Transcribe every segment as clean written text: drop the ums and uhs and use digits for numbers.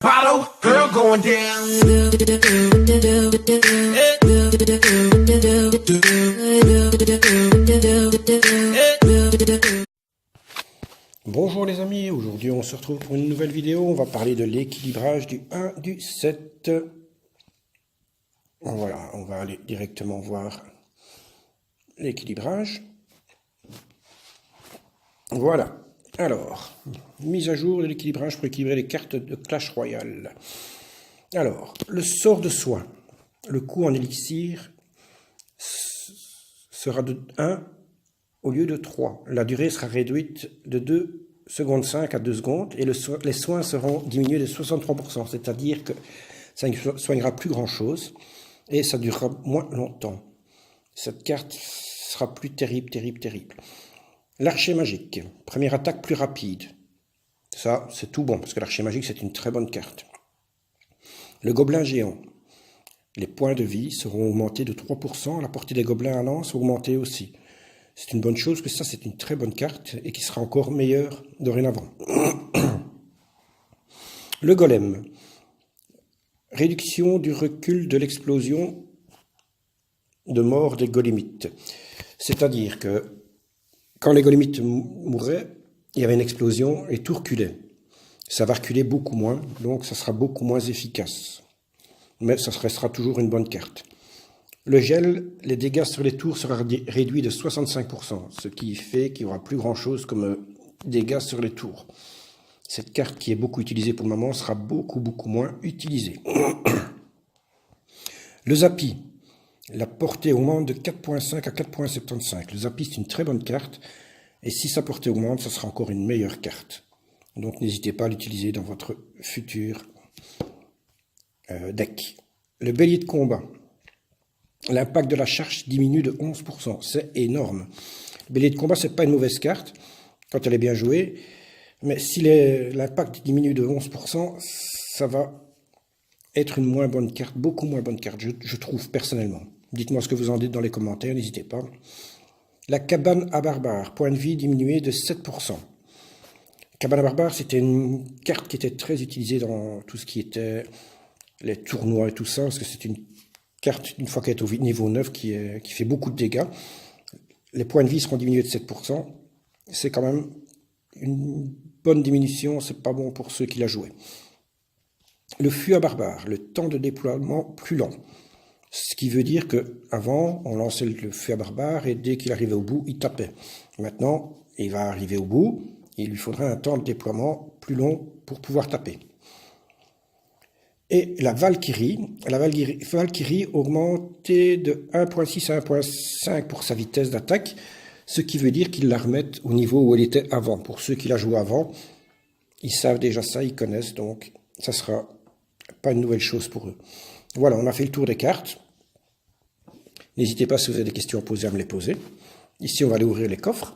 Bottle, girl going down. Bonjour les amis, aujourd'hui on se retrouve pour une nouvelle vidéo. On va parler de l'équilibrage du 1 du 7. Voilà, on va aller directement voir l'équilibrage. Voilà, alors, mise à jour de l'équilibrage pour équilibrer les cartes de Clash Royale. Alors, le sort de soin, le coût en élixir sera de 1 au lieu de 3. La durée sera réduite de 2 secondes 5 à 2 secondes et les soins seront diminués de 63%, c'est-à-dire que ça ne soignera plus grand-chose et ça durera moins longtemps. Cette carte sera plus terrible. L'archer magique, première attaque plus rapide. Ça, c'est tout bon, parce que l'archer magique, c'est une très bonne carte. Le gobelin géant. Les points de vie seront augmentés de 3%, la portée des gobelins à lance augmentée aussi. C'est une bonne chose, que ça, c'est une très bonne carte, et qui sera encore meilleure dorénavant. Le golem. Réduction du recul de l'explosion de mort des golémites. C'est-à-dire que quand les golémites mouraient, il y avait une explosion et tout reculait. Ça va reculer beaucoup moins, donc ça sera beaucoup moins efficace. Mais ça restera toujours une bonne carte. Le gel, les dégâts sur les tours sera réduit de 65%, ce qui fait qu'il n'y aura plus grand-chose comme dégâts sur les tours. Cette carte qui est beaucoup utilisée pour le moment sera beaucoup moins utilisée. Le Zappy. La portée augmente de 4.5 à 4.75. Le Zappy, c'est une très bonne carte. Et si sa portée augmente, ça sera encore une meilleure carte. Donc n'hésitez pas à l'utiliser dans votre futur deck. Le bélier de combat. L'impact de la charge diminue de 11%. C'est énorme. Le bélier de combat, c'est pas une mauvaise carte quand elle est bien jouée. Mais si l'impact diminue de 11%, ça va être une moins bonne carte, beaucoup moins bonne carte, je trouve personnellement. Dites-moi ce que vous en dites dans les commentaires, n'hésitez pas. La cabane à barbare, point de vie diminué de 7%. Cabane à barbare, c'était une carte qui était très utilisée dans tout ce qui était les tournois et tout ça, parce que c'est une carte, une fois qu'elle est au niveau 9, qui fait beaucoup de dégâts. Les points de vie seront diminués de 7%. C'est quand même une bonne diminution, c'est pas bon pour ceux qui la jouaient. Le fût à barbare, le temps de déploiement plus lent. Ce qui veut dire qu'avant, on lançait le fût à barbare et dès qu'il arrivait au bout, il tapait. Maintenant, il va arriver au bout, il lui faudra un temps de déploiement plus long pour pouvoir taper. Et la Valkyrie augmentée de 1.6 à 1.5 pour sa vitesse d'attaque, ce qui veut dire qu'ils la remettent au niveau où elle était avant. Pour ceux qui la jouent avant, ils savent déjà ça, ils connaissent, donc ça sera pas une nouvelle chose pour eux. Voilà, on a fait le tour des cartes. N'hésitez pas, si vous avez des questions à poser, à me les poser. Ici, on va aller ouvrir les coffres.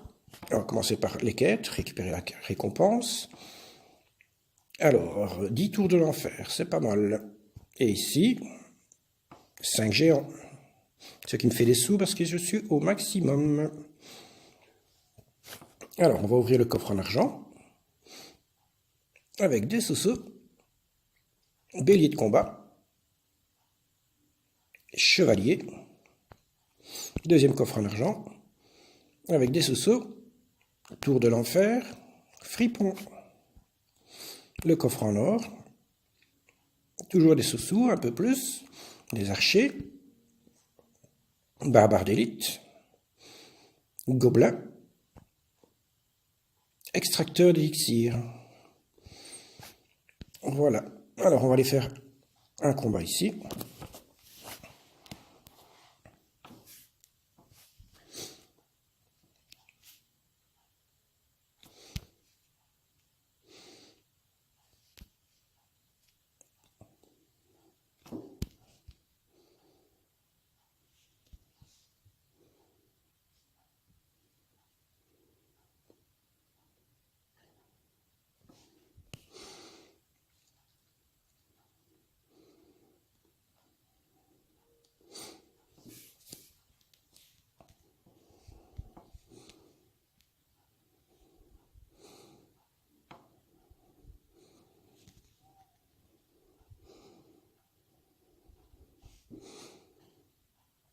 On va commencer par les quêtes, récupérer la récompense. Alors, 10 tours de l'enfer, c'est pas mal. Et ici, 5 géants. Ce qui me fait des sous parce que je suis au maximum. Alors, on va ouvrir le coffre en argent. Avec des sous-sous. Bélier de combat. Chevalier. Deuxième coffre en argent. Avec des sous-sous. Tour de l'enfer. Fripon. Le coffre en or. Toujours des sous-sous, un peu plus. Des archers. Barbare d'élite. Gobelin. Extracteur d'élixir. Voilà. Alors, on va aller faire un combat ici.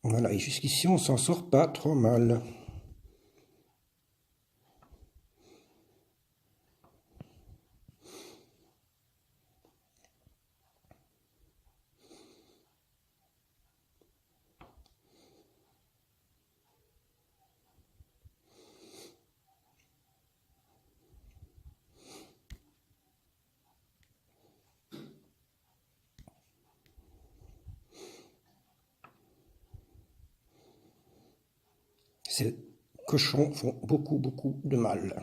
Voilà, et jusqu'ici, on s'en sort pas trop mal. Ces cochons font beaucoup de mal.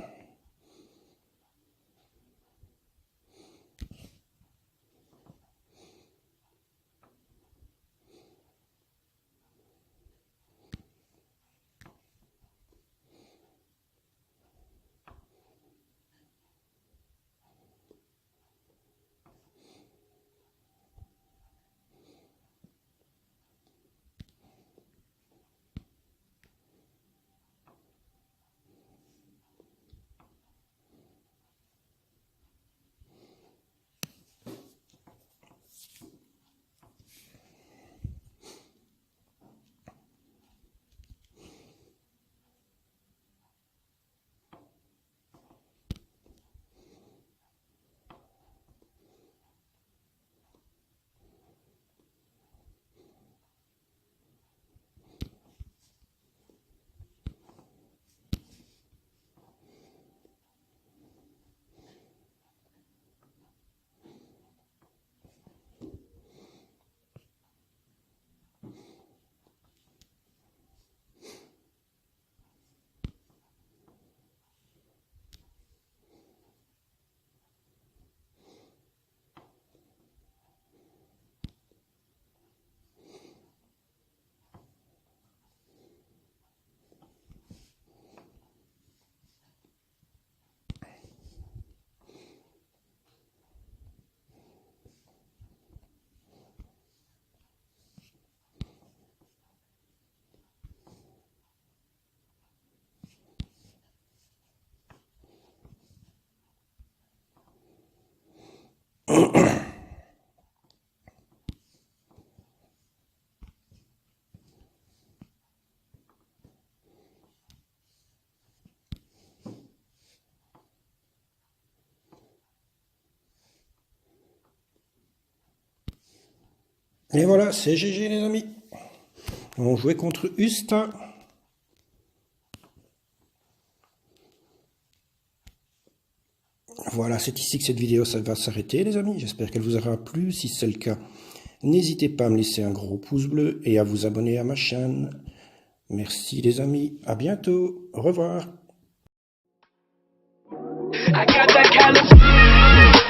Et voilà, c'est GG les amis. On jouait contre Usta. Voilà, c'est ici que cette vidéo ça va s'arrêter les amis. J'espère qu'elle vous aura plu. Si c'est le cas, n'hésitez pas à me laisser un gros pouce bleu et à vous abonner à ma chaîne. Merci les amis, à bientôt, au revoir. I got that California.